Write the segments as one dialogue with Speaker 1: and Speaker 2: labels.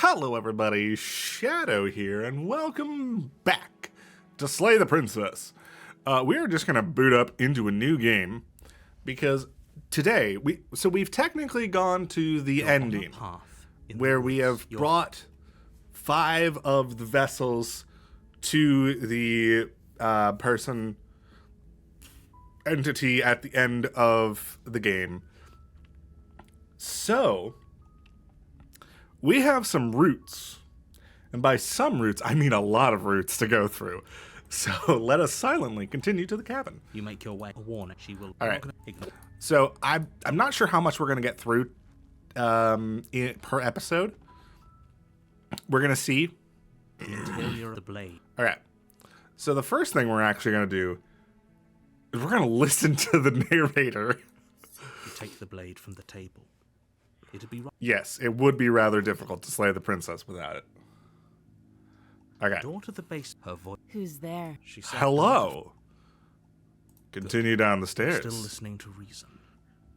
Speaker 1: Hello everybody, Shadow here, and welcome back to Slay the Princess. We are just going to boot up into a new game, because today, we've technically gone to the ending, where we have brought 5 of the vessels to the entity at the end of the game. So we have some routes, and by some routes, I mean a lot of routes to go through. So let us silently continue to the cabin.
Speaker 2: You make your way. A warning. She will.
Speaker 1: All right. So I'm not sure how much we're gonna get through per episode. We're gonna see.
Speaker 2: The interior of the blade.
Speaker 1: All right. So the first thing we're actually gonna do is we're gonna listen to the narrator.
Speaker 2: You take the blade from the table. It'd be right.
Speaker 1: Yes, it would be rather difficult to slay the princess without it. Okay.
Speaker 2: Door to the base. Her voice.
Speaker 3: Who's there?
Speaker 2: She said.
Speaker 1: Hello. Continue down the stairs.
Speaker 2: Still listening to reason.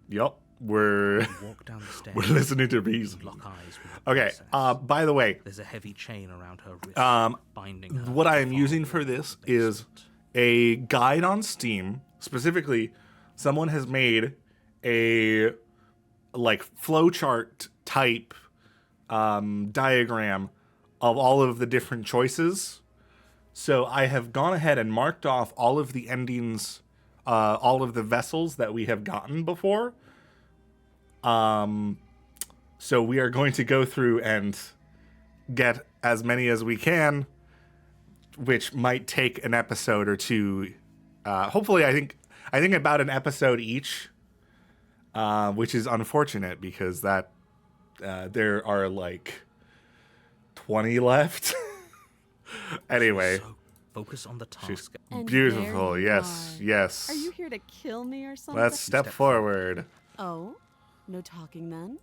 Speaker 1: Yup, we're
Speaker 2: You walk down the stairs.
Speaker 1: we're listening to reason.
Speaker 2: Lock eyes with the
Speaker 1: Okay.
Speaker 2: princess.
Speaker 1: By the way,
Speaker 2: There's a heavy chain around her wrist, binding her.
Speaker 1: what I am
Speaker 2: to
Speaker 1: using
Speaker 2: follow
Speaker 1: for
Speaker 2: the
Speaker 1: this is
Speaker 2: basement.
Speaker 1: a guide on Steam. Specifically, someone has made a like flowchart type diagram of all of the different choices. So I have gone ahead and marked off all of the endings, all of the vessels that we have gotten before. So we are going to go through and get as many as we can, which might take an episode or two. Hopefully, I think about an episode each, which is unfortunate because that there are like 20 left. Anyway,
Speaker 2: So, focus on the
Speaker 1: she's
Speaker 2: task.
Speaker 3: And
Speaker 1: beautiful.
Speaker 3: there you
Speaker 1: Yes,
Speaker 3: are.
Speaker 1: yes.
Speaker 3: Are you here to kill me or something?
Speaker 1: Let's step forward.
Speaker 3: Oh, no talking then.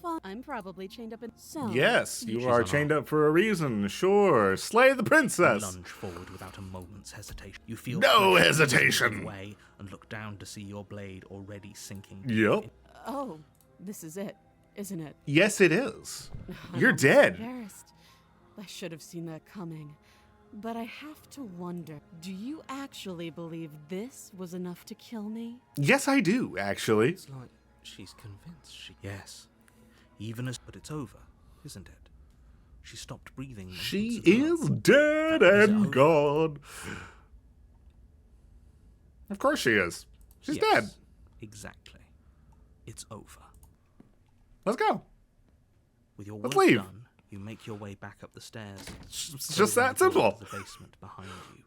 Speaker 3: Fine. I'm probably chained up in. So.
Speaker 1: Yes, you
Speaker 2: She's
Speaker 1: are
Speaker 2: unarmed.
Speaker 1: chained up for a reason. Sure, slay the princess.
Speaker 2: Lunge forward without a moment's hesitation. You feel
Speaker 1: No
Speaker 2: pressure
Speaker 1: hesitation.
Speaker 2: give way and look down to see your blade already sinking.
Speaker 1: Yep.
Speaker 3: Oh, this is it, isn't it?
Speaker 1: Yes, it is. You're
Speaker 3: I'm
Speaker 1: dead.
Speaker 3: Embarrassed. I should have seen that coming. But I have to wonder, do you actually believe this was enough to kill me?
Speaker 1: Yes, I do, actually.
Speaker 2: It's like she's convinced she. Yes. Even as. But it's over, isn't it? She stopped breathing.
Speaker 1: She
Speaker 2: moments
Speaker 1: is
Speaker 2: ago.
Speaker 1: dead
Speaker 2: Is it
Speaker 1: and
Speaker 2: over?
Speaker 1: gone. Of course she is. She's
Speaker 2: Yes,
Speaker 1: dead.
Speaker 2: Exactly. It's over.
Speaker 1: Let's go.
Speaker 2: With your
Speaker 1: Let's
Speaker 2: work
Speaker 1: leave.
Speaker 2: done, you make your way back up the stairs.
Speaker 1: It's just that
Speaker 2: closing the door
Speaker 1: simple.
Speaker 2: of The basement behind you.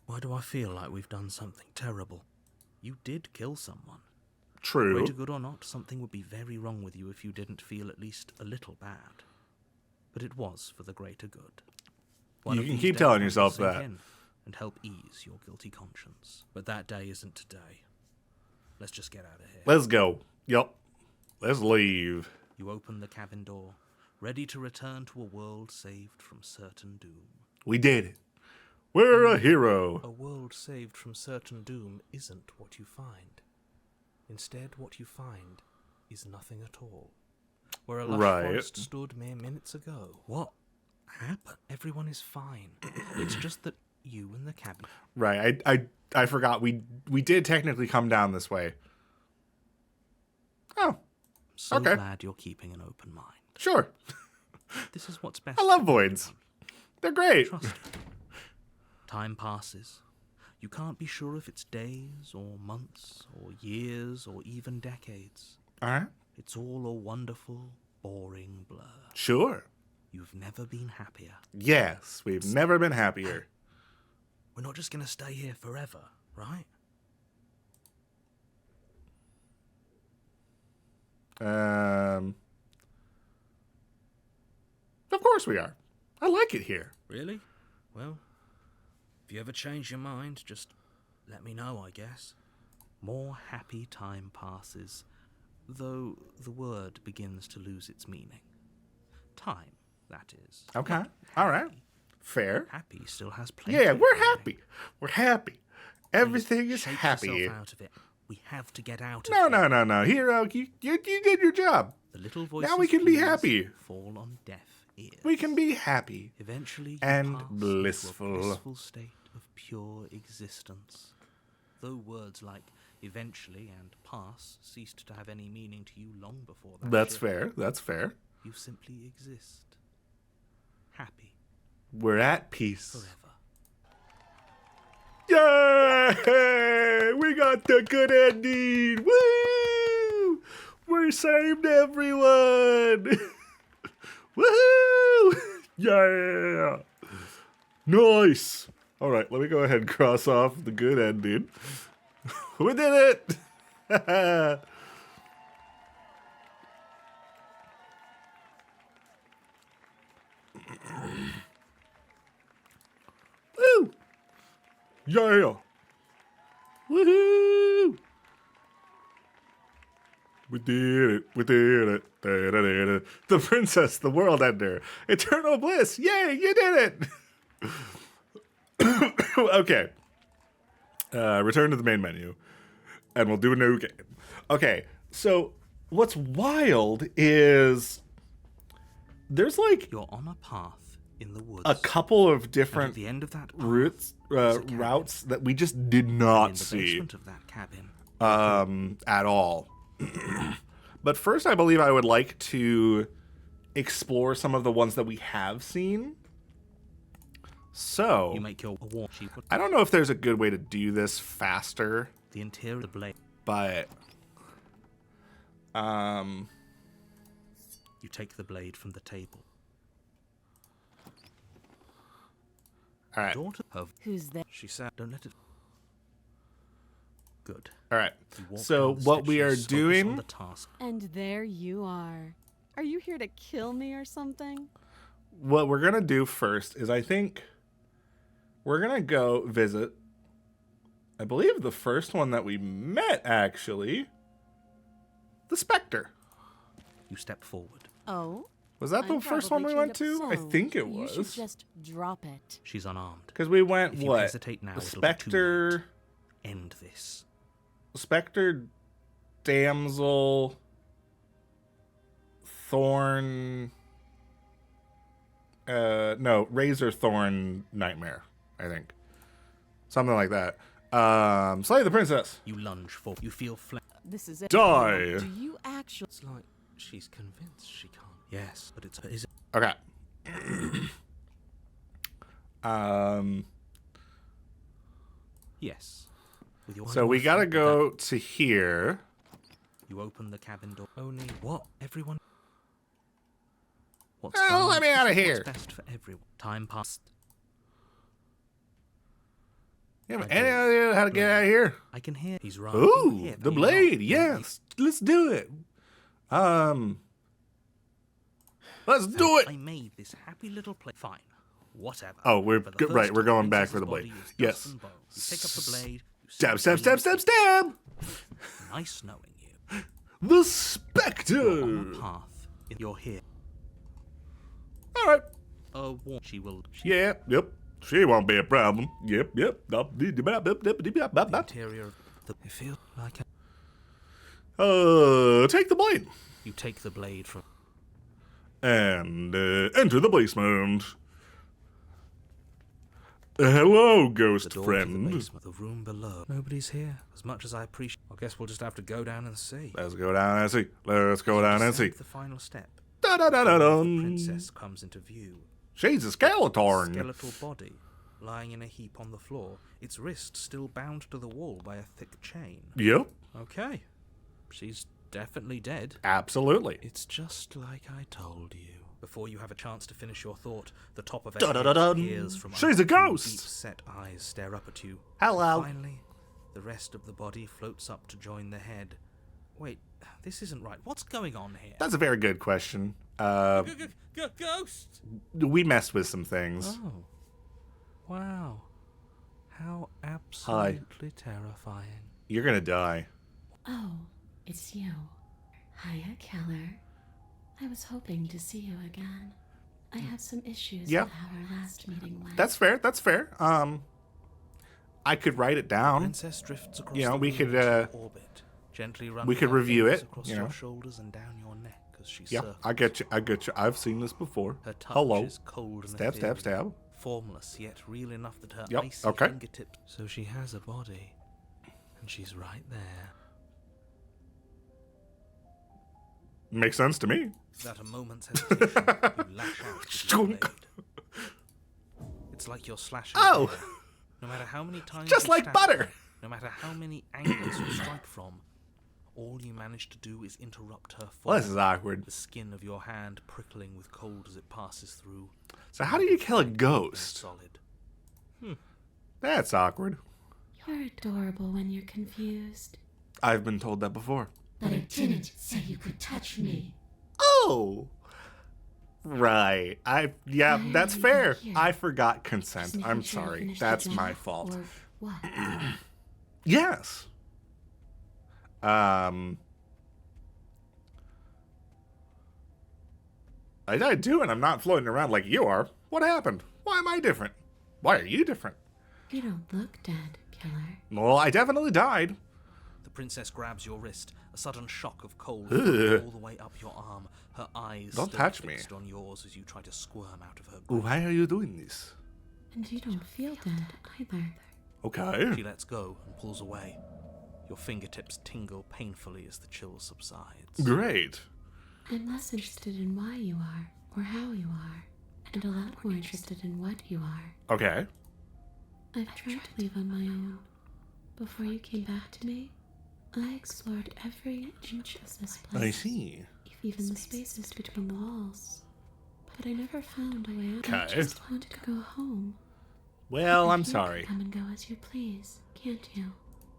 Speaker 2: Why do I feel like we've done something terrible? You did kill someone.
Speaker 1: True.
Speaker 2: Greater good or not, something would be very wrong with you if you didn't feel at least a little bad. But it was for the greater good. One
Speaker 1: You
Speaker 2: of
Speaker 1: can
Speaker 2: these
Speaker 1: keep
Speaker 2: days
Speaker 1: telling
Speaker 2: will
Speaker 1: yourself
Speaker 2: sink
Speaker 1: that.
Speaker 2: in and help ease your guilty conscience. But that day isn't today. Let's just get out of here.
Speaker 1: Let's go. Yup. Let's leave.
Speaker 2: You open the cabin door, ready to return to a world saved from certain doom.
Speaker 1: We did it. We're a hero.
Speaker 2: A world saved from certain doom isn't what you find. Instead, what you find is nothing at all. Where a lush
Speaker 1: Right.
Speaker 2: forest stood mere minutes ago. What happened? Everyone is fine. It's just that you and the cabin.
Speaker 1: Right. I forgot. We did technically come down this way. Oh,
Speaker 2: So
Speaker 1: Okay.
Speaker 2: glad you're keeping an open mind.
Speaker 1: sure.
Speaker 2: This is what's best.
Speaker 1: I love
Speaker 2: for
Speaker 1: voids.
Speaker 2: everyone.
Speaker 1: They're great.
Speaker 2: Trust me. Time passes. You can't be sure if it's days or months or years or even decades.
Speaker 1: All right.
Speaker 2: It's all a wonderful, boring blur.
Speaker 1: Sure.
Speaker 2: You've never been happier.
Speaker 1: Yes, we've never been happier.
Speaker 2: We're not just going to stay here forever, right?
Speaker 1: Of course we are. I like it here.
Speaker 2: Really? Well, if you ever change your mind, just let me know, I guess. More happy time passes, though the word begins to lose its meaning. Time, that is.
Speaker 1: Okay. All right. Fair.
Speaker 2: Happy still has plenty.
Speaker 1: Yeah,
Speaker 2: of
Speaker 1: we're
Speaker 2: meaning.
Speaker 1: happy. We're happy. Everything is
Speaker 2: Shake
Speaker 1: happy.
Speaker 2: yourself out of it. We have to get out of
Speaker 1: No,
Speaker 2: here.
Speaker 1: no, no, no. Hero, you did your job.
Speaker 2: The little voices
Speaker 1: Now we can be
Speaker 2: please
Speaker 1: happy.
Speaker 2: fall on deaf ears.
Speaker 1: We can be happy.
Speaker 2: Eventually, you
Speaker 1: and
Speaker 2: pass
Speaker 1: blissful.
Speaker 2: into a blissful state of pure existence. Though words like eventually and pass ceased to have any meaning to you long before that.
Speaker 1: That's
Speaker 2: shift,
Speaker 1: fair. That's fair.
Speaker 2: You simply exist. Happy.
Speaker 1: We're at peace.
Speaker 2: Forever.
Speaker 1: Yay! We got the good ending. Woo! We saved everyone. Woohoo! Yeah! Nice. All right, let me go ahead and cross off the good ending. We did it. Woo! Yeah! Woohoo! We did it. We did it. Da-da-da-da. The princess, the world ender. Eternal bliss. Yay, you did it. Okay. Return to the main menu. And we'll do a new game. Okay, so what's wild is there's like
Speaker 2: You're on a path in the woods.
Speaker 1: a couple of
Speaker 2: and
Speaker 1: different
Speaker 2: at the end of that path,
Speaker 1: routes routes that we just did
Speaker 2: in
Speaker 1: not
Speaker 2: the
Speaker 1: see
Speaker 2: basement of that cabin.
Speaker 1: at all. But first, I believe I would like to explore some of the ones that we have seen. So
Speaker 2: You make your war. She put
Speaker 1: I don't know if there's a good way to do this faster,
Speaker 2: the interior of the blade.
Speaker 1: but
Speaker 2: You take the blade from the table.
Speaker 1: all right,
Speaker 2: Daughter of
Speaker 3: Who's there?
Speaker 2: she said, "Don't let it." Good.
Speaker 1: all right.
Speaker 2: You walk
Speaker 1: So
Speaker 2: down the
Speaker 1: what
Speaker 2: steps,
Speaker 1: we
Speaker 2: you
Speaker 1: are
Speaker 2: focus on
Speaker 1: doing,
Speaker 2: the task.
Speaker 3: And there you are. Are you here to kill me or something?
Speaker 1: what we're gonna do first is I think we're gonna go visit. I believe the first one that we met actually, the Spectre.
Speaker 2: You step forward.
Speaker 3: Oh?
Speaker 1: Was that the
Speaker 3: I'm
Speaker 1: first one
Speaker 3: probably
Speaker 1: we went
Speaker 3: chewed
Speaker 1: to?
Speaker 3: up
Speaker 1: I
Speaker 3: some.
Speaker 1: think it
Speaker 3: You should
Speaker 1: was.
Speaker 3: just drop it.
Speaker 2: She's unarmed.
Speaker 1: Because we went,
Speaker 2: If you
Speaker 1: what?
Speaker 2: hesitate now,
Speaker 1: The
Speaker 2: it'll be too
Speaker 1: Spectre,
Speaker 2: late. End this.
Speaker 1: Spectre, Damsel, Thorn, no, Razor Thorn Nightmare, I think. Something like that. Slay the Princess.
Speaker 2: You lunge forward. You feel
Speaker 3: This is it.
Speaker 1: Die.
Speaker 3: Do you actually...
Speaker 2: It's like she's convinced she can't. Yes, but it's is it?
Speaker 1: Okay.
Speaker 2: Yes. With your
Speaker 1: So we gotta go to here.
Speaker 2: You open the cabin door. Only what? Everyone. What's
Speaker 1: Oh,
Speaker 2: fine?
Speaker 1: let me outta
Speaker 2: What's
Speaker 1: here.
Speaker 2: best for everyone. Time passed.
Speaker 1: You have any idea how to get out of here?
Speaker 2: I can hear. He's right.
Speaker 1: Ooh,
Speaker 2: Here,
Speaker 1: the
Speaker 2: but you're
Speaker 1: blade.
Speaker 2: not.
Speaker 1: Yes, let's do it. Let's do it.
Speaker 2: I made this happy little place. Fine. Whatever.
Speaker 1: Oh, we're
Speaker 2: For the
Speaker 1: good-
Speaker 2: first
Speaker 1: right, we're
Speaker 2: time,
Speaker 1: going back
Speaker 2: Princess's
Speaker 1: for the blade.
Speaker 2: body is
Speaker 1: Yes.
Speaker 2: dust and bones. You pick up the blade. You
Speaker 1: Stab,
Speaker 2: set
Speaker 1: stab,
Speaker 2: it
Speaker 1: stab,
Speaker 2: on
Speaker 1: stab,
Speaker 2: the-
Speaker 1: stab.
Speaker 2: Nice knowing you.
Speaker 1: The
Speaker 2: You're on
Speaker 1: Spectre.
Speaker 2: a path. You're here.
Speaker 1: All right.
Speaker 2: She will.
Speaker 1: Yeah. Yep. She won't be a problem. Yep. Yep.
Speaker 2: The interior of the. It feels like
Speaker 1: Take the blade
Speaker 2: you take the blade from.
Speaker 1: and enter the basement. Hello,
Speaker 2: The
Speaker 1: ghost
Speaker 2: door to the
Speaker 1: friend.
Speaker 2: basement, the room below. Nobody's here. As much as I appreciate, I guess we'll just have to go down and see.
Speaker 1: Let's go down and see. Let's go down and see.
Speaker 2: Descend The final step.
Speaker 1: Da da da da
Speaker 2: The
Speaker 1: dum.
Speaker 2: princess comes into view.
Speaker 1: She's a skeleton.
Speaker 2: Skeletal body, lying in a heap on the floor. Its wrist still bound to the wall by a thick chain.
Speaker 1: Yep.
Speaker 2: Okay, she's definitely dead.
Speaker 1: Absolutely.
Speaker 2: It's just like I told you. Before you have a chance to finish your thought, the top of a
Speaker 1: Da-da-da-dum.
Speaker 2: head appears from
Speaker 1: She's a
Speaker 2: under two
Speaker 1: ghost.
Speaker 2: Deep-set eyes stare up at you.
Speaker 1: Hello.
Speaker 2: Finally, the rest of the body floats up to join the head. Wait, this isn't right. What's going on here?
Speaker 1: That's a very good question.
Speaker 2: Ghost!
Speaker 1: We messed with some things.
Speaker 2: Oh, wow! How absolutely terrifying.
Speaker 1: You're gonna die.
Speaker 4: Oh, it's you. Hiya, Keller. I was hoping to see you again. I have some issues
Speaker 1: Yep.
Speaker 4: with how our last meeting went.
Speaker 1: That's fair. That's fair. I could write it down.
Speaker 2: Princess drifts across
Speaker 1: You know,
Speaker 2: the
Speaker 1: we
Speaker 2: room
Speaker 1: could,
Speaker 2: into orbit, gently running
Speaker 1: we could
Speaker 2: her
Speaker 1: review
Speaker 2: fingers
Speaker 1: it,
Speaker 2: across
Speaker 1: you
Speaker 2: your
Speaker 1: know.
Speaker 2: shoulders and down your neck. as she
Speaker 1: Yeah,
Speaker 2: circles.
Speaker 1: I get you. I've seen this before.
Speaker 2: Her touch
Speaker 1: Hello.
Speaker 2: is cold and
Speaker 1: Stab, stab,
Speaker 2: ethereal,
Speaker 1: stab.
Speaker 2: formless yet real enough that her
Speaker 1: Yep,
Speaker 2: icy
Speaker 1: okay.
Speaker 2: fingertips. So she has a body, and she's right there.
Speaker 1: Makes sense to me.
Speaker 2: Without a moment's hesitation, you lash out with your
Speaker 1: Chunk.
Speaker 2: blade. It's like you're slashing.
Speaker 1: Oh.
Speaker 2: air. No matter how many times
Speaker 1: Just
Speaker 2: you
Speaker 1: like
Speaker 2: stab
Speaker 1: butter.
Speaker 2: her, no matter how many angles you strike from, all you manage to do is interrupt her fall.
Speaker 1: Well, this is awkward.
Speaker 2: The skin of your hand prickling with cold as it passes through.
Speaker 1: So how do you kill a ghost?
Speaker 2: Solid.
Speaker 1: That's awkward.
Speaker 4: You're adorable when you're confused.
Speaker 1: I've been told that before.
Speaker 4: But I didn't say you could touch me.
Speaker 1: Oh. Right. Yeah,
Speaker 4: Why are
Speaker 1: that's
Speaker 4: you
Speaker 1: fair.
Speaker 4: here?
Speaker 1: I forgot consent.
Speaker 4: Just making
Speaker 1: I'm
Speaker 4: sure you
Speaker 1: sorry.
Speaker 4: finished the
Speaker 1: That's
Speaker 4: job,
Speaker 1: my fault.
Speaker 4: Or what?
Speaker 1: Yes. I do, and I'm not floating around like you are. What happened? Why am I different? Why are you different?
Speaker 4: You don't look dead, killer.
Speaker 1: Well, I definitely died.
Speaker 2: The princess grabs your wrist. A sudden shock of cold
Speaker 1: Ugh.
Speaker 2: flows all the way up your arm. Her eyes
Speaker 1: Don't
Speaker 2: still
Speaker 1: touch me.
Speaker 2: fixed on yours as you try to squirm out of her grip.
Speaker 1: Why are you doing this?
Speaker 4: And you don't feel dead either.
Speaker 1: Okay.
Speaker 2: She lets go and pulls away. Your fingertips tingle painfully as the chill subsides.
Speaker 1: Great.
Speaker 4: I'm less interested in why you are, or how you are, and a lot more interested in what you are.
Speaker 1: Okay.
Speaker 4: I've tried to leave on my own. Before you came back to me, I explored every inch of this place.
Speaker 1: I see.
Speaker 4: Even the spaces between the walls. But I never found a way out. I
Speaker 1: Okay.
Speaker 4: just wanted to go home.
Speaker 1: Well, I'm
Speaker 4: You can
Speaker 1: sorry.
Speaker 4: come and go as you please, can't you?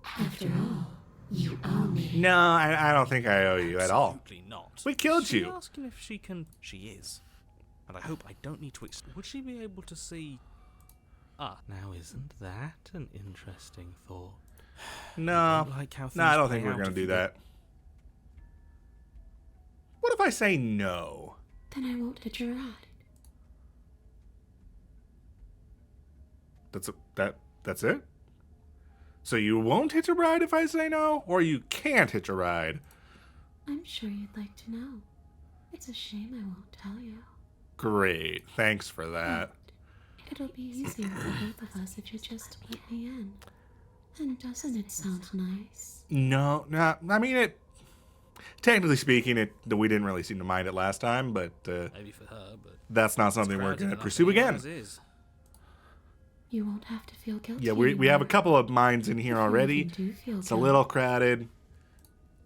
Speaker 4: After all, you owe me.
Speaker 1: No, I don't think I owe you at all.
Speaker 2: Absolutely not.
Speaker 1: We killed
Speaker 2: Is she
Speaker 1: you.
Speaker 2: asking if she can. She is. And I hope I don't need to. Would she be able to see. Ah, now isn't that an interesting thought?
Speaker 1: No.
Speaker 2: Like how
Speaker 1: No, I don't
Speaker 2: things
Speaker 1: think
Speaker 2: play
Speaker 1: we're
Speaker 2: out
Speaker 1: going
Speaker 2: if
Speaker 1: to do
Speaker 2: you
Speaker 1: that. What if I say no?
Speaker 4: Then I won't hit your rod.
Speaker 1: That's it? So you won't hitch a ride if I say no? Or you can't hitch a ride?
Speaker 4: I'm sure you'd like to know. It's a shame I won't tell you.
Speaker 1: Great. Thanks for that.
Speaker 4: It'll be easier for both of us if you just let me in. And doesn't it sound nice?
Speaker 1: No, I mean, it. Technically speaking, we didn't really seem to mind it last time, but
Speaker 2: Maybe for her, but.
Speaker 1: that's not something we're
Speaker 2: crowded
Speaker 1: going to
Speaker 2: enough
Speaker 1: pursue again.
Speaker 2: as is.
Speaker 4: You won't have to feel guilty.
Speaker 1: Yeah, we have a
Speaker 4: anymore.
Speaker 1: couple of minds in here
Speaker 4: If you
Speaker 1: already.
Speaker 4: even do feel
Speaker 1: It's a
Speaker 4: guilt.
Speaker 1: little crowded.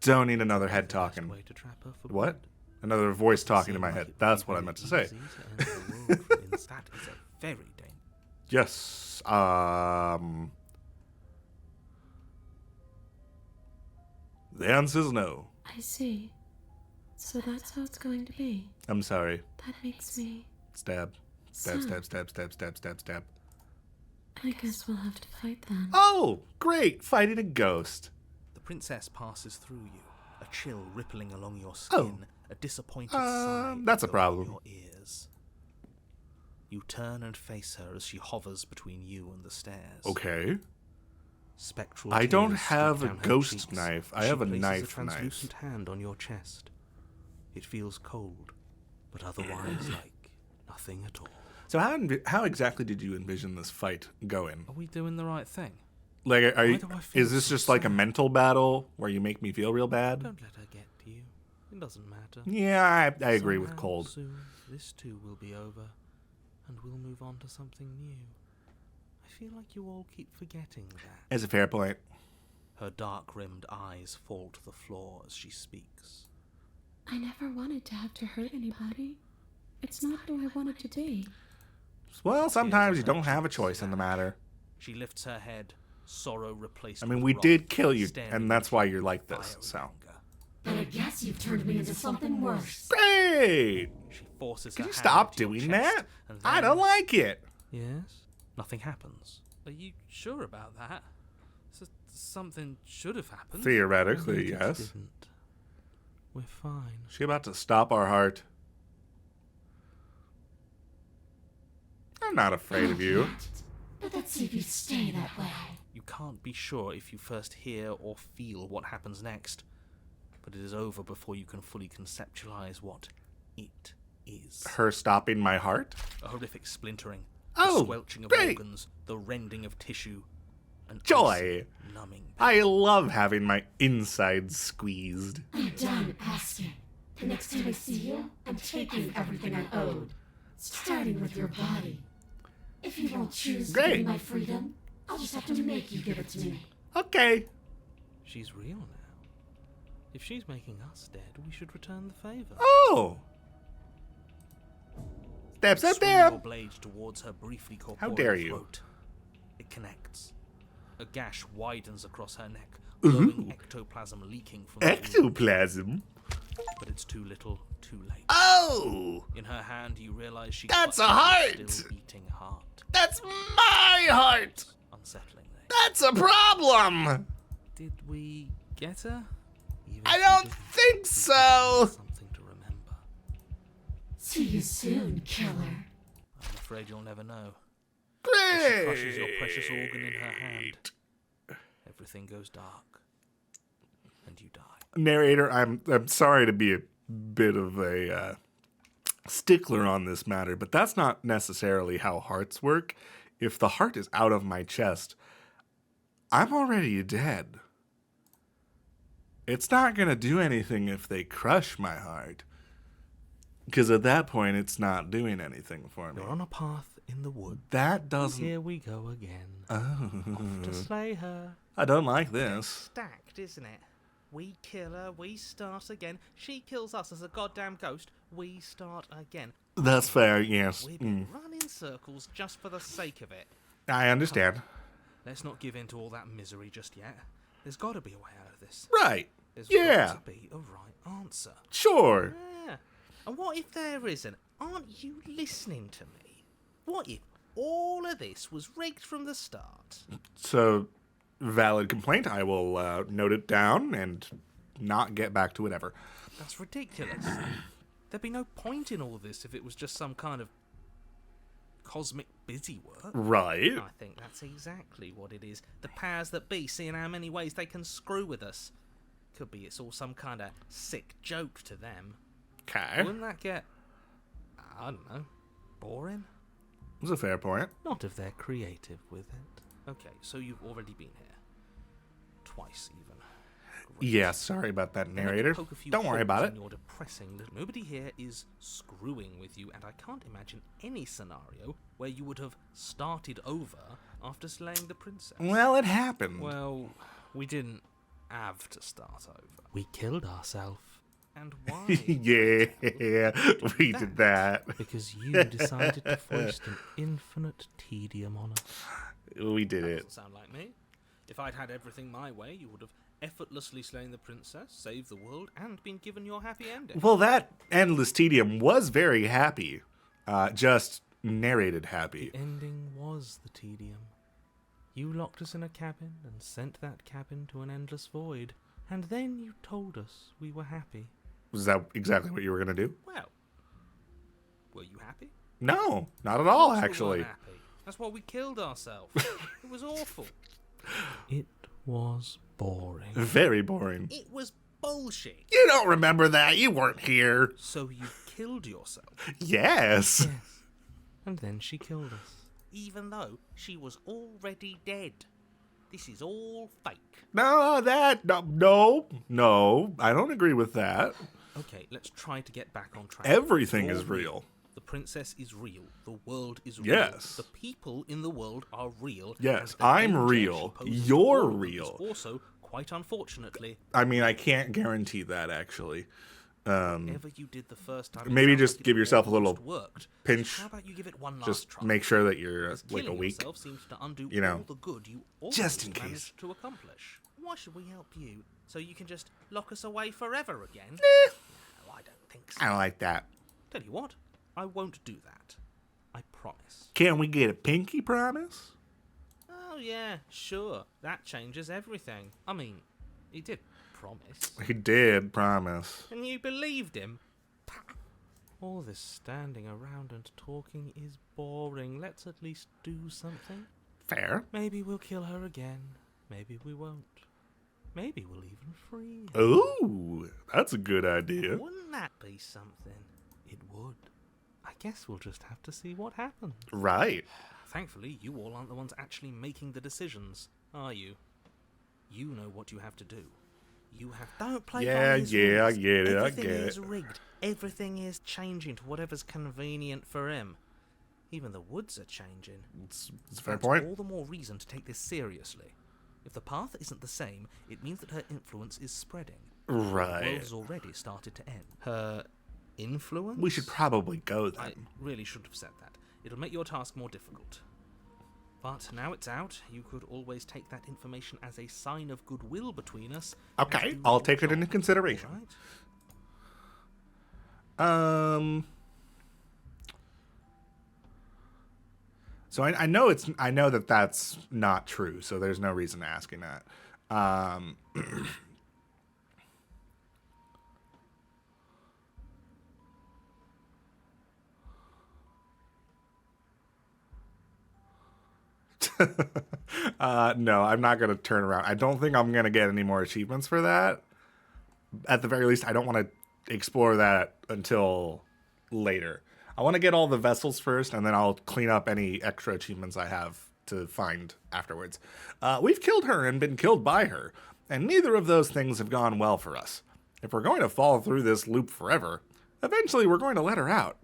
Speaker 1: Don't need another head
Speaker 2: Best
Speaker 1: talking.
Speaker 2: way to trap her for
Speaker 1: What?
Speaker 2: blood.
Speaker 1: Another voice talking to
Speaker 2: Seemed
Speaker 1: my
Speaker 2: like
Speaker 1: head.
Speaker 2: it would
Speaker 1: That's
Speaker 2: be
Speaker 1: what I
Speaker 2: very
Speaker 1: meant to say.
Speaker 2: easy to enter the world from inside. That is a very dangerous.
Speaker 1: Yes. The answer's no.
Speaker 4: I see. So that's how it's going to be.
Speaker 1: I'm sorry.
Speaker 4: That makes me.
Speaker 1: Stab. Stab, stab, stab, stab, stab, stab, stab.
Speaker 4: I guess we'll have to fight then.
Speaker 1: Oh, great. Fighting a ghost.
Speaker 2: The princess passes through you, a chill rippling along your skin, a disappointed sigh
Speaker 1: that's a
Speaker 2: going
Speaker 1: problem.
Speaker 2: in your ears. You turn and face her as she hovers between you and the stairs.
Speaker 1: Okay.
Speaker 2: Spectral
Speaker 1: I don't
Speaker 2: tears
Speaker 1: have
Speaker 2: streak
Speaker 1: a
Speaker 2: down her
Speaker 1: ghost
Speaker 2: cheeks
Speaker 1: knife.
Speaker 2: as
Speaker 1: I
Speaker 2: she
Speaker 1: have a
Speaker 2: places
Speaker 1: knife
Speaker 2: a translucent hand on your chest. It feels cold, but otherwise like nothing at all.
Speaker 1: So how exactly did you envision this fight going?
Speaker 2: Are we doing the right thing?
Speaker 1: Like, are you,
Speaker 2: do I feel
Speaker 1: is this
Speaker 2: so
Speaker 1: just like a
Speaker 2: sad?
Speaker 1: mental battle where you make me feel real bad?
Speaker 2: Don't let her get to you. It doesn't matter.
Speaker 1: Yeah, I agree with
Speaker 2: Somehow
Speaker 1: cold.
Speaker 2: Soon, this too will be over, and we'll move on to something new. I feel like you all keep forgetting that.
Speaker 1: It's a fair point.
Speaker 2: Her dark-rimmed eyes fall to the floor as she speaks.
Speaker 4: I never wanted to have to hurt anybody. It's not who I wanted to be.
Speaker 1: Well, sometimes you don't have a choice in the matter.
Speaker 2: She lifts her head, sorrow replaced
Speaker 1: I mean,
Speaker 2: with
Speaker 1: we
Speaker 2: wrath,
Speaker 1: did kill you,
Speaker 2: staring
Speaker 1: and that's
Speaker 2: at
Speaker 1: why
Speaker 2: you
Speaker 1: you're
Speaker 2: with
Speaker 1: like this,
Speaker 2: fiery
Speaker 1: so.
Speaker 2: anger.
Speaker 5: But I guess you've turned me into something worse.
Speaker 1: Great!
Speaker 2: She forces
Speaker 1: Can
Speaker 2: her
Speaker 1: you
Speaker 2: hand
Speaker 1: stop
Speaker 2: to your
Speaker 1: doing
Speaker 2: chest,
Speaker 1: that?
Speaker 2: and
Speaker 1: I
Speaker 2: then-
Speaker 1: don't like it.
Speaker 2: Yes? Nothing happens. Are you sure about that? Something should have happened.
Speaker 1: Theoretically,
Speaker 2: Maybe it
Speaker 1: yes.
Speaker 2: didn't. We're fine.
Speaker 1: She about to stop our heart. I'm not afraid of you.
Speaker 5: But let's see if you stay that way.
Speaker 2: You can't be sure if you first hear or feel what happens next. but it is over before you can fully conceptualize what it is.
Speaker 1: Her stopping my heart?
Speaker 2: A horrific splintering,
Speaker 1: Oh,
Speaker 2: the squelching of
Speaker 1: great.
Speaker 2: organs, the rending of tissue, and
Speaker 1: Joy.
Speaker 2: numbing pain.
Speaker 1: I love having my insides squeezed.
Speaker 5: I'm done asking. The next time I see you, I'm taking everything I owed. Starting with your body. If you won't choose to give me
Speaker 1: Great.
Speaker 5: my freedom, I'll just have to make you give it to me.
Speaker 1: Okay.
Speaker 2: She's real now. If she's making us dead, we should return the favor.
Speaker 1: Oh. Step
Speaker 2: Swing your
Speaker 1: down.
Speaker 2: blade towards her briefly corporeal
Speaker 1: dare you.
Speaker 2: throat. It connects. A gash widens across her neck, glowing ectoplasm leaking from the wound.
Speaker 1: Ectoplasm.
Speaker 2: But it's too little, too late.
Speaker 1: Oh.
Speaker 2: In her hand, you realize she
Speaker 1: That's
Speaker 2: clutches
Speaker 1: a heart!
Speaker 2: a still beating heart.
Speaker 1: That's my heart.
Speaker 2: Unsettlingly.
Speaker 1: That's a problem.
Speaker 2: Did we get her? Even
Speaker 1: I
Speaker 2: if we
Speaker 1: don't
Speaker 2: didn't,
Speaker 1: think
Speaker 2: we
Speaker 1: so.
Speaker 2: did something to remember.
Speaker 5: See you soon, killer.
Speaker 2: I'm afraid you'll never know. As she crushes your
Speaker 1: Great.
Speaker 2: precious organ in her hand, everything goes dark, and you die.
Speaker 1: Narrator, I'm sorry to be a bit of a stickler on this matter, but that's not necessarily how hearts work. If the heart is out of my chest, I'm already dead. It's not going to do anything if they crush my heart. Because at that point, it's not doing anything for me.
Speaker 2: You're on a path in the wood.
Speaker 1: That doesn't...
Speaker 2: Here we go again.
Speaker 1: Oh.
Speaker 2: Off to slay her.
Speaker 1: I don't like this.
Speaker 2: Stacked, isn't it? We kill her, we start again. She kills us as a goddamn ghost. We start again.
Speaker 1: That's fair, yes.
Speaker 2: We've been running circles just for the sake of it.
Speaker 1: I understand.
Speaker 2: Let's not give in to all that misery just yet. There's got to be a way out of this.
Speaker 1: Right.
Speaker 2: There's
Speaker 1: Yeah.
Speaker 2: got to be a right answer.
Speaker 1: Sure.
Speaker 2: Yeah. And what if there isn't? Aren't you listening to me? What if all of this was rigged from the start?
Speaker 1: So, valid complaint. I will note it down and not get back to it ever.
Speaker 2: That's ridiculous. There'd be no point in all this if it was just some kind of cosmic busy work.
Speaker 1: Right.
Speaker 2: I think that's exactly what it is. The powers that be, seeing how many ways they can screw with us. Could be it's all some kind of sick joke to them.
Speaker 1: Okay.
Speaker 2: Wouldn't that get, I don't know, boring?
Speaker 1: That's a fair point.
Speaker 2: Not if they're creative with it. Okay, so you've already been here. Twice, even. Great.
Speaker 1: Yeah, sorry about that,
Speaker 2: Then I can
Speaker 1: narrator.
Speaker 2: poke a few
Speaker 1: Don't worry
Speaker 2: holes
Speaker 1: about
Speaker 2: in
Speaker 1: it.
Speaker 2: Your depressing little... Nobody here is screwing with you, and I can't imagine any scenario where you would have started over after slaying the princess.
Speaker 1: Well, it happened.
Speaker 2: Well, we didn't have to start over. We killed ourselves. And why?
Speaker 1: Yeah, we did that.
Speaker 2: Because you decided to foist an infinite tedium on us.
Speaker 1: We did
Speaker 2: That
Speaker 1: it.
Speaker 2: doesn't sound like me. If I'd had everything my way, you would have effortlessly slain the princess, saved the world, and been given your happy ending.
Speaker 1: Well, that endless tedium was very happy. Just narrated happy.
Speaker 2: The ending was the tedium. You locked us in a cabin and sent that cabin to an endless void. And then you told us we were happy.
Speaker 1: Was that exactly what you were going to do?
Speaker 2: Well, were you happy?
Speaker 1: No, not at all,
Speaker 2: Of course we
Speaker 1: actually.
Speaker 2: weren't happy. That's why we killed ourselves. It was awful. It was boring.
Speaker 1: Very boring.
Speaker 2: It was bullshit.
Speaker 1: You don't remember that. You weren't here.
Speaker 2: So you killed yourself.
Speaker 1: Yes.
Speaker 2: Yes. And then she killed us. Even though she was already dead. This is all fake.
Speaker 1: No, I don't agree with that.
Speaker 2: Okay, let's try to get back on track.
Speaker 1: Everything
Speaker 2: It's
Speaker 1: is
Speaker 2: all
Speaker 1: real.
Speaker 2: The princess is real. The world is real.
Speaker 1: Yes.
Speaker 2: The people in the world are real.
Speaker 1: Yes,
Speaker 2: and the
Speaker 1: I'm
Speaker 2: danger
Speaker 1: real.
Speaker 2: she poses
Speaker 1: You're
Speaker 2: to all of them
Speaker 1: real.
Speaker 2: is also, quite unfortunately,
Speaker 1: I mean, I can't guarantee that, actually.
Speaker 2: whatever you did the first time. it
Speaker 1: Maybe
Speaker 2: sounds
Speaker 1: just
Speaker 2: like it
Speaker 1: give yourself a little
Speaker 2: almost worked.
Speaker 1: pinch.
Speaker 2: How about you give it one last
Speaker 1: Just
Speaker 2: try?
Speaker 1: make sure that you're
Speaker 2: Because
Speaker 1: like
Speaker 2: killing
Speaker 1: awake.
Speaker 2: yourself seems to undo
Speaker 1: you know,
Speaker 2: all the good you
Speaker 1: just in
Speaker 2: always
Speaker 1: case.
Speaker 2: managed to accomplish. Why should we help you? So you can just lock us away forever again? No, I don't think so.
Speaker 1: I don't like that.
Speaker 2: Tell you what, I won't do that. I promise.
Speaker 1: Can we get a pinky promise?
Speaker 2: Oh yeah, sure. That changes everything. I mean, he did promise.
Speaker 1: He did promise.
Speaker 2: And you believed him? Pah. All this standing around and talking is boring. Let's at least do something.
Speaker 1: Fair.
Speaker 2: Maybe we'll kill her again. Maybe we won't. Maybe we'll even free him.
Speaker 1: Ooh, that's a good idea.
Speaker 2: Wouldn't that be something? It would. I guess we'll just have to see what happens.
Speaker 1: Right.
Speaker 2: Thankfully, you all aren't the ones actually making the decisions, are you? You know what you have to do. You have... Don't play by his
Speaker 1: I
Speaker 2: rules.
Speaker 1: get it,
Speaker 2: Everything
Speaker 1: I get
Speaker 2: is
Speaker 1: it.
Speaker 2: rigged. Everything is changing to whatever's convenient for him. Even the woods are changing.
Speaker 1: It's a fair
Speaker 2: That's
Speaker 1: point.
Speaker 2: all the more reason to take this seriously. If the path isn't the same, it means that her influence is spreading. The world
Speaker 1: Right.
Speaker 2: has already started to end. Her influence?
Speaker 1: We should probably go
Speaker 2: I
Speaker 1: then.
Speaker 2: really should have said that. It'll make your task more difficult. But now it's out, you could always take that information as a sign of goodwill between us. and
Speaker 1: Okay,
Speaker 2: do
Speaker 1: I'll
Speaker 2: your
Speaker 1: take it
Speaker 2: job,
Speaker 1: into consideration.
Speaker 2: alright?
Speaker 1: So I know that that's not true, so there's no reason asking that. No, I'm not going to turn around. I don't think I'm going to get any more achievements for that. At the very least, I don't want to explore that until later. I want to get all the vessels first, and then I'll clean up any extra achievements I have to find afterwards. We've killed her and been killed by her, and neither of those things have gone well for us. If we're going to fall through this loop forever, eventually we're going to let her out.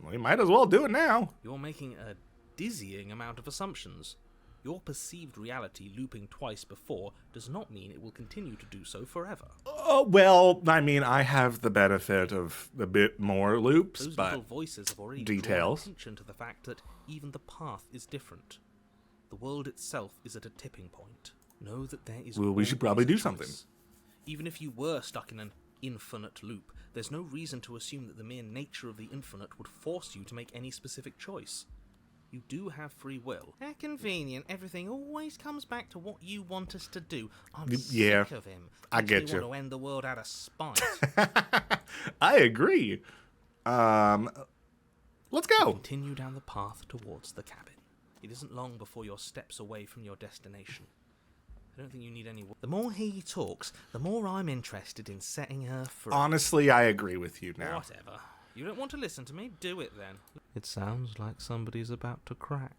Speaker 1: We might as well do it now.
Speaker 2: You're making a dizzying amount of assumptions. Your perceived reality looping twice before does not mean it will continue to do so forever.
Speaker 1: Well, I mean, I have the benefit of a bit more loops,
Speaker 2: Those
Speaker 1: but
Speaker 2: little voices have already
Speaker 1: details.
Speaker 2: drawn attention to the fact that even the path is different. The world itself is at a tipping point. Know that there is
Speaker 1: Well, we should
Speaker 2: always
Speaker 1: probably
Speaker 2: a
Speaker 1: do
Speaker 2: choice.
Speaker 1: something.
Speaker 2: Even if you were stuck in an infinite loop, there's no reason to assume that the mere nature of the infinite would force you to make any specific choice. You do have free will. How convenient. Everything always comes back to what you want us to do. I'm
Speaker 1: Yeah,
Speaker 2: sick of him.
Speaker 1: I
Speaker 2: Makes me
Speaker 1: get you.
Speaker 2: want to end the world out of spite.
Speaker 1: I agree. Let's go.
Speaker 2: Continue down the path towards the cabin. It isn't long before you're steps away from your destination. I don't think you need any... The more he talks, the more I'm interested in setting her free.
Speaker 1: Honestly, I agree with you now.
Speaker 2: Whatever. You don't want to listen to me? Do it then. It sounds like somebody's about to crack.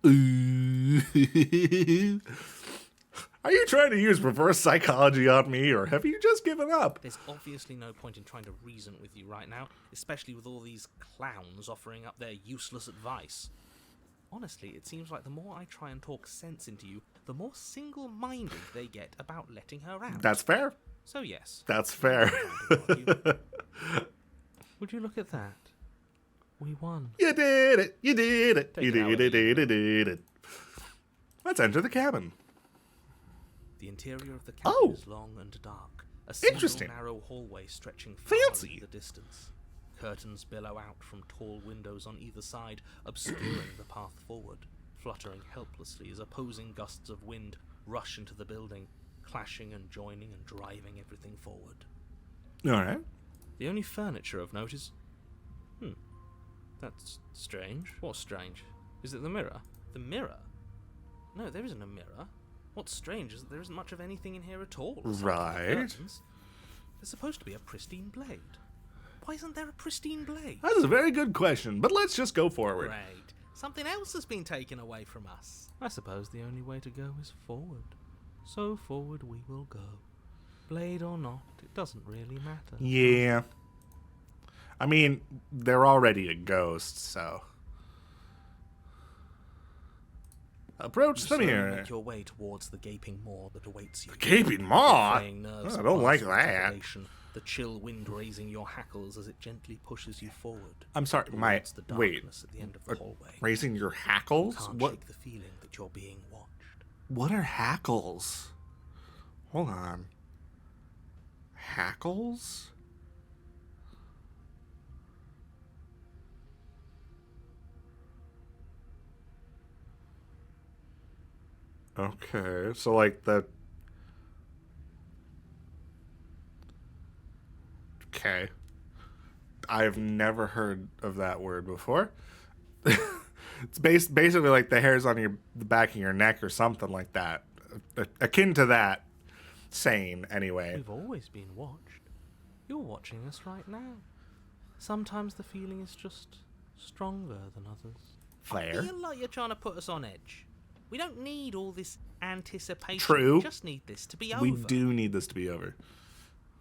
Speaker 1: Are you trying to use reverse psychology on me, or have you just given up?
Speaker 2: There's obviously no point in trying to reason with you right now, especially with all these clowns offering up their useless advice. Honestly, it seems like the more I try and talk sense into you, the more single-minded they get about letting her out.
Speaker 1: That's fair.
Speaker 2: So yes.
Speaker 1: That's fair.
Speaker 2: Would you look at that? We won.
Speaker 1: You did it. You did it.
Speaker 2: Take
Speaker 1: You
Speaker 2: it out
Speaker 1: did
Speaker 2: with
Speaker 1: it. Did it. Let's enter the cabin.
Speaker 2: The interior of the cabin
Speaker 1: Oh.
Speaker 2: is long and dark. A single
Speaker 1: Interesting.
Speaker 2: narrow hallway stretching far
Speaker 1: Fancy.
Speaker 2: into the distance. Curtains billow out from tall windows on either side, obscuring the path forward, fluttering helplessly as opposing gusts of wind rush into the building, clashing and joining and driving everything forward.
Speaker 1: All right.
Speaker 2: The only furniture of note is... That's strange. What's strange? Is it the mirror? The mirror? No, there isn't a mirror. What's strange is that there isn't much of anything in here at all. aside from the
Speaker 1: Right.
Speaker 2: curtains. There's supposed to be a pristine blade. Why isn't there a pristine blade?
Speaker 1: That is a very good question, but let's just go forward.
Speaker 2: Great. Something else has been taken away from us. I suppose the only way to go is forward. So forward we will go. Blade or not, it doesn't really matter.
Speaker 1: Yeah. I mean, they're already a ghost, so. Approach the
Speaker 2: You slowly
Speaker 1: mirror.
Speaker 2: make your way towards the gaping maw that awaits you.
Speaker 1: Gaping maw?
Speaker 2: Fraying nerves
Speaker 1: I
Speaker 2: and
Speaker 1: don't like
Speaker 2: pulses of
Speaker 1: that.
Speaker 2: elation, the chill wind raising your hackles as it gently pushes you forward.
Speaker 1: I'm sorry, my.
Speaker 2: Towards the
Speaker 1: Wait.
Speaker 2: darkness at the end of the hallway.
Speaker 1: Raising your hackles?
Speaker 2: Can't
Speaker 1: What?
Speaker 2: shake the feeling that you're being watched.
Speaker 1: What are hackles? Hold on. Hackles? Okay, so like the. Okay. I've never heard of that word before. It's basically like the hairs on the back of your neck or something like that. Akin to that. sane, anyway.
Speaker 2: We've always been watched. You're watching us right now. Sometimes the feeling is just stronger than others. I
Speaker 1: Fair.
Speaker 2: feel like you're trying to put us on edge. We don't need all this anticipation.
Speaker 1: True.
Speaker 2: We just need this to be over.
Speaker 1: We do need this to be over.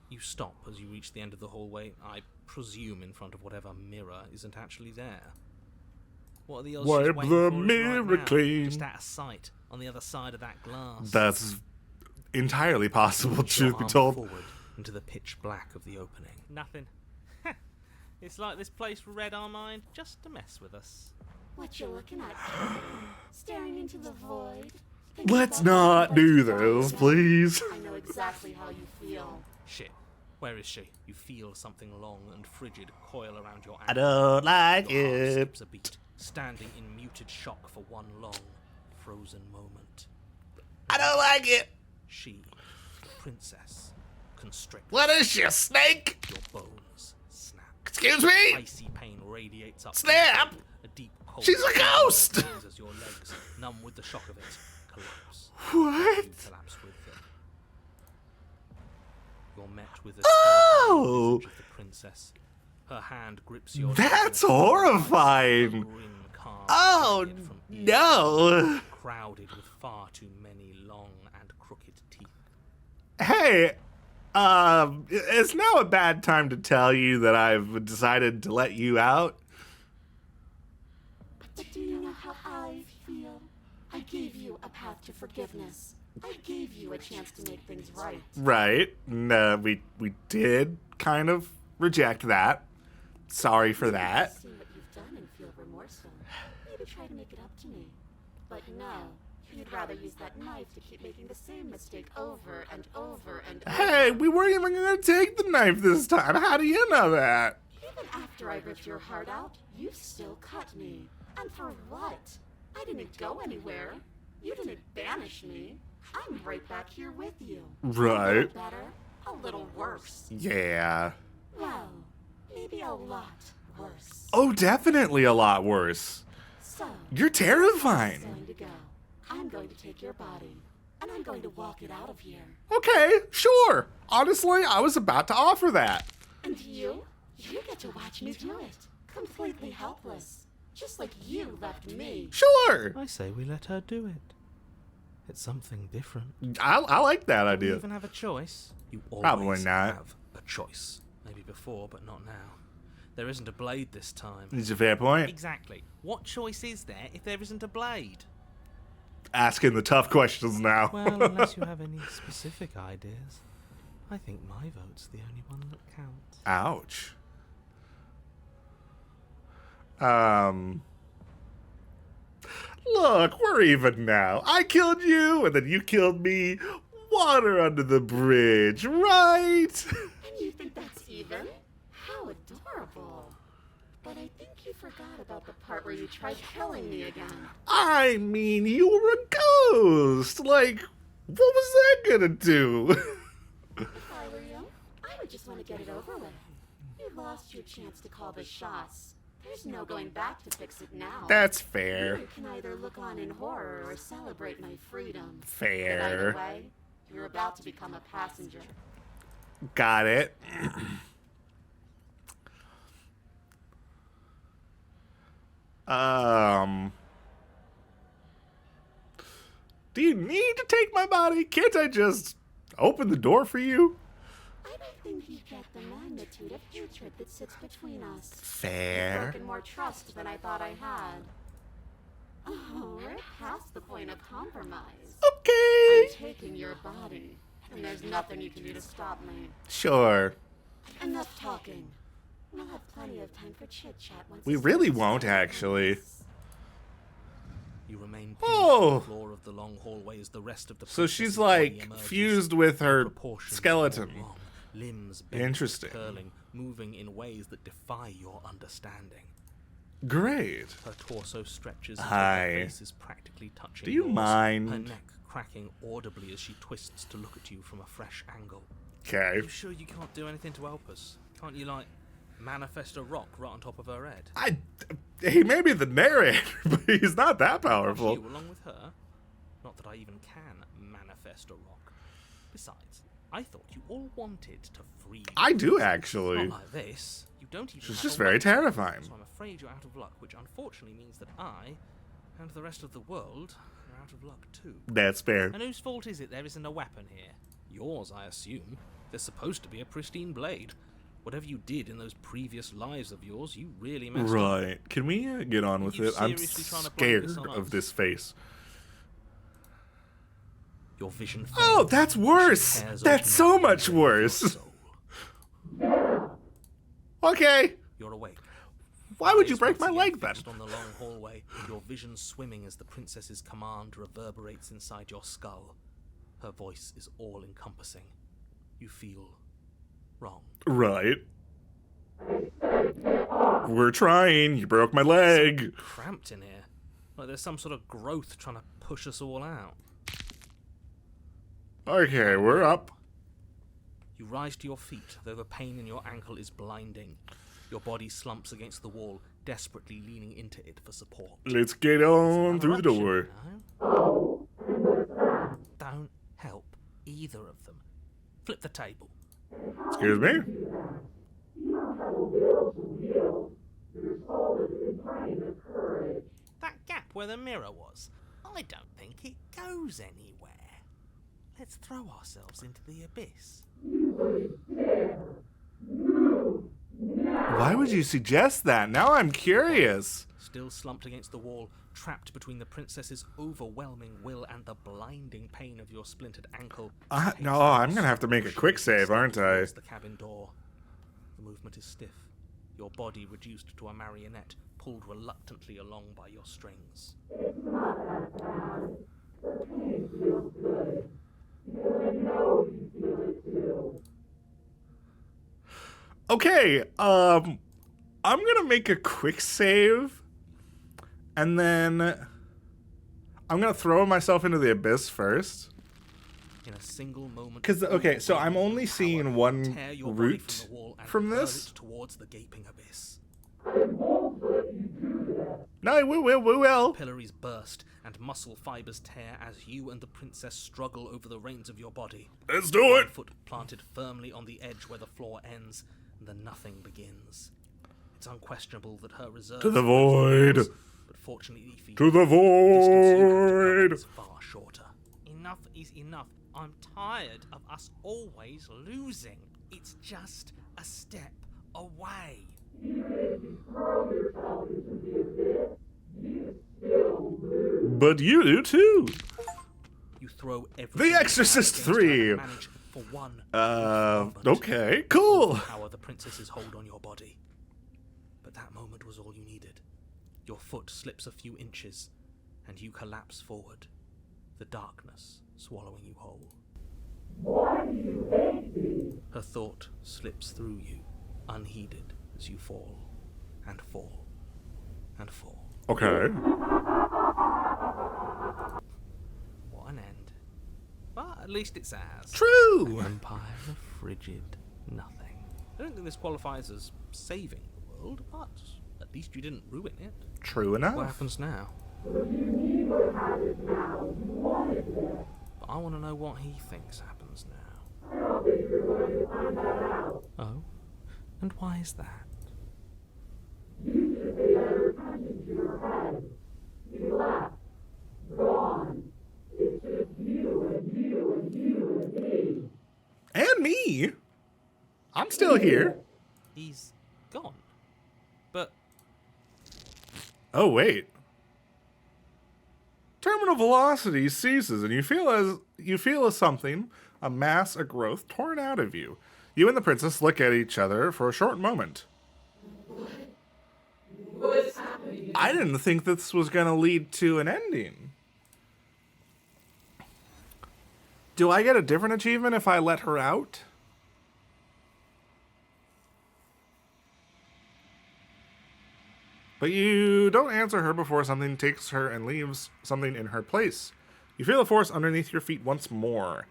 Speaker 2: You stop as you reach the end of the hallway, I presume in front of whatever mirror isn't actually there. What are the odds she's
Speaker 1: Wipe
Speaker 2: waiting
Speaker 1: the
Speaker 2: for us
Speaker 1: mirror
Speaker 2: right now,
Speaker 1: clean.
Speaker 2: just out of sight, on the other side of that glass?
Speaker 1: That's entirely possible,
Speaker 2: Reach your
Speaker 1: truth be
Speaker 2: arm
Speaker 1: told.
Speaker 2: forward into the pitch black of the opening. Nothing. It's like this place read our mind just to mess with us.
Speaker 5: What you looking at? Staring into the void? Thinking
Speaker 1: Let's
Speaker 5: about
Speaker 1: not
Speaker 5: what
Speaker 1: do
Speaker 5: you've done
Speaker 1: this,
Speaker 5: again?
Speaker 1: please.
Speaker 5: I know exactly how you feel.
Speaker 2: Shit. Where is she? You feel something long and frigid coil around your
Speaker 1: I
Speaker 2: ankle.
Speaker 1: don't like
Speaker 2: Your heart
Speaker 1: it.
Speaker 2: skips a beat, standing in muted shock for one long, frozen moment.
Speaker 1: I don't like it.
Speaker 2: She, the princess, constricts.
Speaker 1: What is she, a snake?
Speaker 2: Your bones snap.
Speaker 1: Excuse me?
Speaker 2: Icy pain radiates up.
Speaker 1: Snap!
Speaker 2: A deep cold.
Speaker 1: She's a ghost!
Speaker 2: feels as your legs, numb with the shock of it, collapse.
Speaker 1: What?
Speaker 2: You collapse with them. You're met with a
Speaker 1: Oh!
Speaker 2: skeleton image of the princess. Her hand grips your.
Speaker 1: That's
Speaker 2: leg,
Speaker 1: horrifying.
Speaker 2: a grin carved
Speaker 1: Oh,
Speaker 2: jagged from ear
Speaker 1: no.
Speaker 2: crowded with far too many long and crooked teeth.
Speaker 1: Hey, it's now a bad time to tell you that I've decided to let you out.
Speaker 5: But do you know how I feel? I gave you a path to forgiveness. I gave you a chance to make things right.
Speaker 1: Right. No, we did kind of reject that. Sorry for that.
Speaker 5: See what you've done and feel remorseful. Maybe try to make it up to me. But no, you'd rather use that knife to keep making the same mistake over and over and over.
Speaker 1: Hey, we weren't even gonna take the knife this time. How do you know that?
Speaker 5: Even after I ripped your heart out, you still cut me. And for what? I didn't go anywhere. You didn't banish me. I'm right back here with you. A
Speaker 1: Right.
Speaker 5: little better, a little worse.
Speaker 1: Yeah.
Speaker 5: Well, maybe a lot worse.
Speaker 1: Oh, definitely a lot worse.
Speaker 5: So,
Speaker 1: You're
Speaker 5: it's
Speaker 1: terrifying.
Speaker 5: going to go. I'm going to take your body, and I'm going to walk it out of here.
Speaker 1: Okay, sure. Honestly, I was about to offer that.
Speaker 5: And you get to watch me do it. Completely helpless. Just like you left me.
Speaker 1: Sure.
Speaker 2: I say we let her do it. It's something different.
Speaker 1: I like that
Speaker 2: Do you
Speaker 1: idea.
Speaker 2: even have a choice? You
Speaker 1: Probably
Speaker 2: always
Speaker 1: not.
Speaker 2: have a choice. Maybe before, but not now. There isn't a blade this time.
Speaker 1: It's a fair point.
Speaker 2: Exactly. What choice is there if there isn't a blade?
Speaker 1: Asking the tough questions now.
Speaker 2: Well, unless you have any specific ideas, I think my vote's the only one that counts.
Speaker 1: Ouch. Look, we're even now. I killed you, and then you killed me. Water under the bridge, right?
Speaker 5: And you think that's even? How adorable. But I think you forgot about the part where you tried killing me again.
Speaker 1: I mean, you were a ghost. Like, what was that gonna do?
Speaker 5: If I were you, I would just want to get it over with. You lost your chance to call the shots. There's no going back to fix it now.
Speaker 1: That's fair.
Speaker 5: You can either look on in horror or celebrate my freedom. But
Speaker 1: Fair.
Speaker 5: either way, you're about to become a passenger.
Speaker 1: Got it. Do you need to take my body? Can't I just open the door for you?
Speaker 5: I don't think you get the magnitude of hatred that sits between us. You've
Speaker 1: Fair.
Speaker 5: broken more trust than I thought I had. Oh, we're past the point of compromise.
Speaker 1: Okay.
Speaker 5: I'm taking your body, and there's nothing you can do to stop me.
Speaker 1: Sure.
Speaker 5: Enough talking. We'll have plenty of time for chit-chat once
Speaker 1: We
Speaker 5: this
Speaker 1: really
Speaker 5: is
Speaker 1: won't,
Speaker 5: done.
Speaker 1: actually.
Speaker 2: You remain pinned
Speaker 1: Oh.
Speaker 2: to the floor of the long hallway as the rest of the
Speaker 1: So she's
Speaker 2: princess's body
Speaker 1: like
Speaker 2: emerges.
Speaker 1: fused with her
Speaker 2: Proportions
Speaker 1: skeleton.
Speaker 2: all wrong, limbs bent,
Speaker 1: Interesting.
Speaker 2: curling, moving in ways that defy your understanding.
Speaker 1: Great.
Speaker 2: Her torso stretches until
Speaker 1: Hi.
Speaker 2: her face is practically touching
Speaker 1: Do you
Speaker 2: yours,
Speaker 1: mind?
Speaker 2: her neck cracking audibly as she twists to look at you from a fresh angle.
Speaker 1: Okay.
Speaker 2: You sure you can't do anything to help us? Can't you, like, manifest a rock right on top of her head?
Speaker 1: He may be the narrator, but he's not that
Speaker 2: Crush
Speaker 1: powerful.
Speaker 2: you along with her? Not that I even can manifest a rock. Besides, I thought you all wanted to free.
Speaker 1: I do,
Speaker 2: yourselves.
Speaker 1: actually.
Speaker 2: Not like this. You don't even.
Speaker 1: She's
Speaker 2: have
Speaker 1: just
Speaker 2: a
Speaker 1: very
Speaker 2: weapon,
Speaker 1: terrifying.
Speaker 2: So I'm afraid you're out of luck, which unfortunately means that I, and the rest of the world, are out of luck too.
Speaker 1: That's fair.
Speaker 2: And whose fault is it there isn't a weapon here? Yours, I assume. There's supposed to be a pristine blade. Whatever you did in those previous lives of yours, you really messed up.
Speaker 1: Right. Can we get on with it? I'm
Speaker 2: seriously trying to blame this
Speaker 1: scared
Speaker 2: on
Speaker 1: of
Speaker 2: us?
Speaker 1: this face.
Speaker 2: Your vision failed.
Speaker 1: Oh, that's worse.
Speaker 2: Tears
Speaker 1: That's
Speaker 2: open
Speaker 1: so
Speaker 2: your
Speaker 1: much worse.
Speaker 2: soul.
Speaker 1: Okay.
Speaker 2: You're awake.
Speaker 1: Why would you
Speaker 2: Eyes
Speaker 1: break my
Speaker 2: once
Speaker 1: leg
Speaker 2: again
Speaker 1: then?
Speaker 2: fixed on the long hallway, your vision swimming as the princess's command reverberates inside your skull. Her voice is all-encompassing. You feel wrong.
Speaker 1: Right. We're trying. You broke my leg.
Speaker 2: Cramped in here. Like there's some sort of growth trying to push us all out.
Speaker 1: Okay, we're up.
Speaker 2: You rise to your feet, though the pain in your ankle is blinding. Your body slumps against the wall, desperately leaning into it for support.
Speaker 1: Let's get on through the door.
Speaker 2: No? Don't help either of them. Flip the table.
Speaker 1: Excuse me?
Speaker 2: That gap where the mirror was, I don't think it goes anywhere. Let's throw ourselves into the abyss.
Speaker 1: Why would you suggest that? Now I'm curious.
Speaker 2: Still slumped against the wall, trapped between the princess's overwhelming will and the blinding pain of your splintered ankle.
Speaker 1: No, I'm gonna have to make a quick save, aren't I?
Speaker 2: Towards the cabin door. The movement is stiff, your body reduced to a marionette, pulled reluctantly along by your strings.
Speaker 1: Okay, I'm gonna make a quick save, and then I'm gonna throw myself into the abyss first.
Speaker 2: In a single moment.
Speaker 1: Because, okay, so I'm only seeing one
Speaker 2: tear your body
Speaker 1: route
Speaker 2: from the wall and
Speaker 1: from
Speaker 2: hurl
Speaker 1: this.
Speaker 2: it towards the gaping abyss.
Speaker 1: No, we will.
Speaker 2: Pillaries burst and muscle fibers tear as you and the princess struggle over the reins of your body.
Speaker 1: Let's do
Speaker 2: One
Speaker 1: it.
Speaker 2: foot planted firmly on the edge where the floor ends, and the nothing begins. It's unquestionable that her reserve
Speaker 1: To the void.
Speaker 2: but fortunately for you,
Speaker 1: To the
Speaker 2: distance you have to cover
Speaker 1: void.
Speaker 2: is far shorter. Enough is enough. I'm tired of us always losing. It's just a step away.
Speaker 1: But you do too.
Speaker 2: You throw everything.
Speaker 1: The Exorcist
Speaker 2: you can against her
Speaker 1: 3.
Speaker 2: and manage for one moment
Speaker 1: Okay,
Speaker 2: to
Speaker 1: cool.
Speaker 2: overpower the princess's hold on your body. But that moment was all you needed. Your foot slips a few inches, and you collapse forward, the darkness swallowing you whole. Why do you hate me? Her thought slips through you, unheeded, as you fall, and fall, and fall.
Speaker 1: Okay.
Speaker 2: What an end. But at least it's ours.
Speaker 1: True.
Speaker 2: An empire of frigid nothing. I don't think this qualifies as saving the world, but at least you didn't ruin it.
Speaker 1: True
Speaker 2: What
Speaker 1: enough.
Speaker 2: happens now? But I want to know what he thinks happens now. Oh? And why is that?
Speaker 1: And me. I'm still here.
Speaker 2: He's gone. But
Speaker 1: Oh wait. Terminal velocity ceases, and you feel as something, a mass, a growth, torn out of you. You and the princess look at each other for a short moment.
Speaker 3: What's happening?
Speaker 1: I didn't think this was going to lead to an ending. Do I get a different achievement if I let her out? But you don't answer her before something takes her and leaves something in her place. You feel the force underneath your feet once more.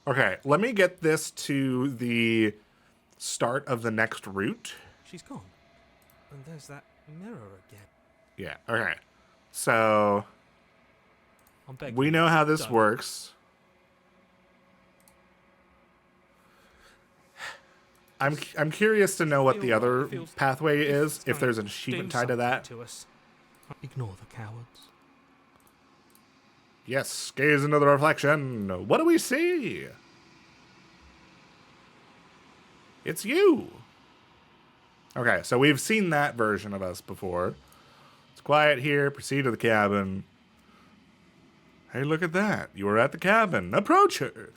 Speaker 1: Okay, let me get this to the start of the next route.
Speaker 2: she's gone. And there's that mirror again.
Speaker 1: Yeah, okay. So,
Speaker 2: I'm begging
Speaker 1: we
Speaker 2: you,
Speaker 1: know how this
Speaker 2: don't.
Speaker 1: works. I'm curious to know what the other pathway is, if there's an achievement tied to that.
Speaker 2: To us. Ignore the cowards.
Speaker 1: Yes, gaze into the reflection. What do we see? It's you. Okay, so we've seen that version of us before. It's quiet here. Proceed to the cabin. Hey, look at that. You are at the cabin. Approach her.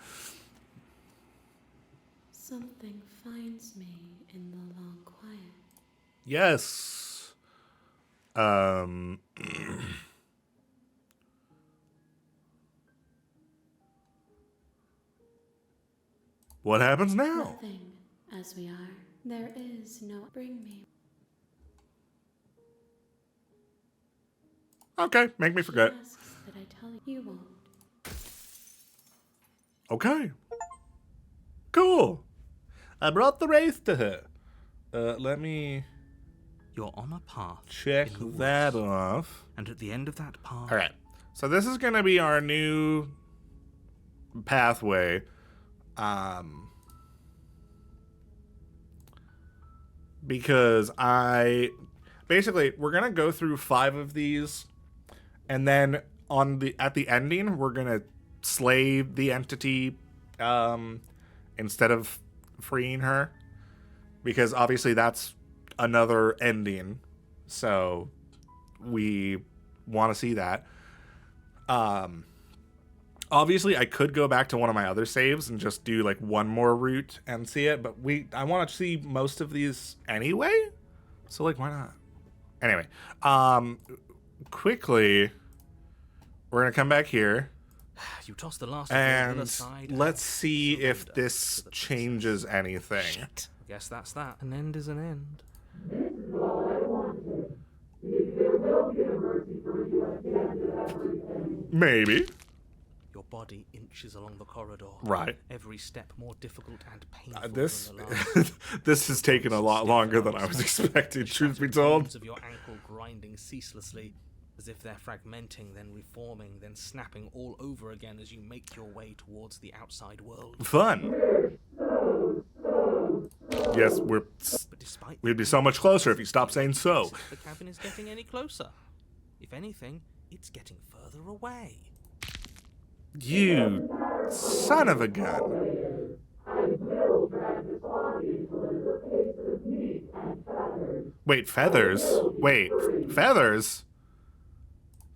Speaker 4: Something finds me in the long quiet.
Speaker 1: Yes. What happens now?
Speaker 4: Nothing, as we are. There is no bring me.
Speaker 1: Okay, make me forget.
Speaker 4: She asks that I tell you, you won't.
Speaker 1: Okay. Cool. I brought the Wraith to her. Let me
Speaker 2: You're on a path.
Speaker 1: check
Speaker 2: in the woods,
Speaker 1: that off.
Speaker 2: And at the end of that path,
Speaker 1: All right. So this is going to be our new pathway. Because basically we're going to go through 5 of these, and then at the ending we're going to slay the entity instead of freeing her, because obviously that's another ending. So we want to see that. Obviously, I could go back to one of my other saves and just do like one more route and see it, but I want to see most of these anyway. So like, why not? Anyway, quickly, we're gonna come back here
Speaker 2: you toss the last of your will
Speaker 1: and
Speaker 2: aside.
Speaker 1: let's see if
Speaker 2: surrender
Speaker 1: this
Speaker 2: to the
Speaker 1: changes anything.
Speaker 2: Shit. I guess that's that. An end is an end.
Speaker 1: Maybe.
Speaker 2: Your body inches along the corridor.
Speaker 1: Right.
Speaker 2: Every step more difficult and painful
Speaker 1: This
Speaker 2: than the last.
Speaker 1: this has taken a lot longer than I was expecting, truth be
Speaker 2: Shattered
Speaker 1: told.
Speaker 2: bones of your ankle grinding ceaselessly, as if they're fragmenting, then reforming, then snapping all over again as you make your way towards the outside world.
Speaker 1: Fun. Yes,
Speaker 2: But despite
Speaker 1: we'd be so much closer if you stopped saying so.
Speaker 2: the cabin is getting any closer. If anything, it's getting further away.
Speaker 1: You son of a gun. Wait, feathers? Wait, feathers?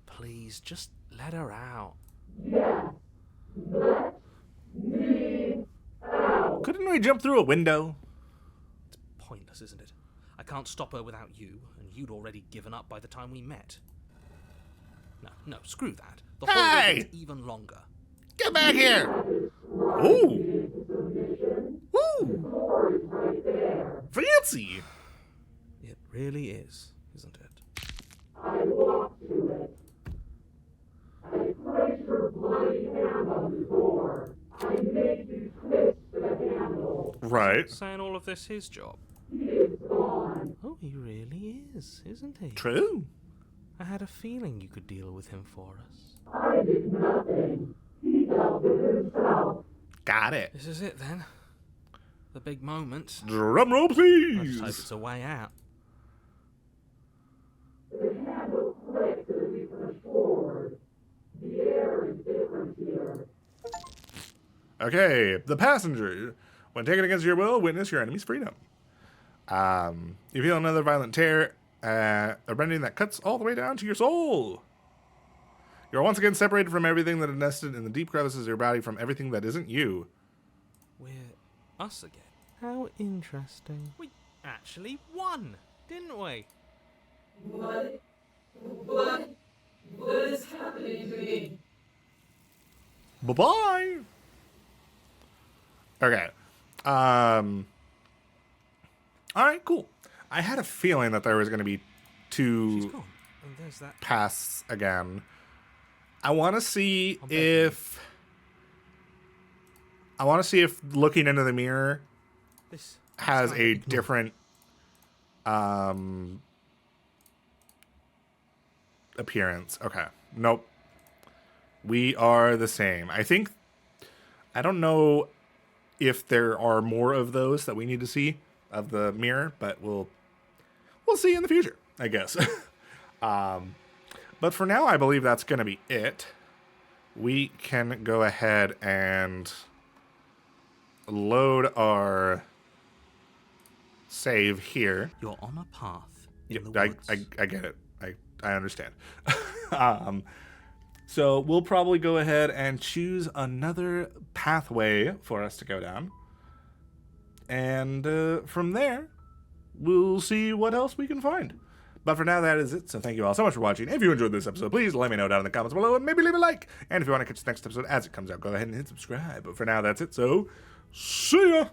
Speaker 2: Please, just let her out.
Speaker 1: Couldn't we jump through a window?
Speaker 2: It's pointless, isn't it? I can't stop her without you, and you'd already given up by the time we met. No, screw that. The holiday
Speaker 1: Hey!
Speaker 2: gets even longer.
Speaker 1: Get back here! Ooh! Ooh! Fancy!
Speaker 2: It really is, isn't it?
Speaker 1: Right.
Speaker 2: Saying all of this his job. Oh, he really is, isn't he?
Speaker 1: True.
Speaker 2: I had a feeling you could deal with him for us.
Speaker 1: Got it.
Speaker 2: This is it then. The big moment.
Speaker 1: Drum roll,
Speaker 2: I just hope
Speaker 1: please.
Speaker 2: it's a way out.
Speaker 1: Okay, the passenger. When taken against your will, witness your enemy's freedom. You feel another violent tear, a rending that cuts all the way down to your soul. You're once again separated from everything that is nested in the deep crevices of your body, from everything that isn't you.
Speaker 2: We're us again. How interesting. We actually won, didn't we?
Speaker 1: Bye-bye. Okay. All right, cool. I had a feeling that there was going to be
Speaker 2: She's
Speaker 1: 2
Speaker 2: gone. And there's that.
Speaker 1: paths again. I want to see
Speaker 2: I'm begging
Speaker 1: if looking into the mirror
Speaker 2: This
Speaker 1: has
Speaker 2: time
Speaker 1: a
Speaker 2: ignore.
Speaker 1: different appearance. Okay. Nope. We are the same. I don't know if there are more of those that we need to see of the mirror, but we'll see in the future, I guess. But for now, I believe that's going to be it. We can go ahead and load our save here.
Speaker 2: You're on a path in
Speaker 1: Yeah,
Speaker 2: the woods.
Speaker 1: I get it. I understand. So we'll probably go ahead and choose another pathway for us to go down. And from there, we'll see what else we can find. But for now, that is it. So thank you all so much for watching. If you enjoyed this episode, please let me know down in the comments below and maybe leave a like. And if you want to catch the next episode as it comes out, go ahead and hit subscribe. But for now, that's it. So see ya!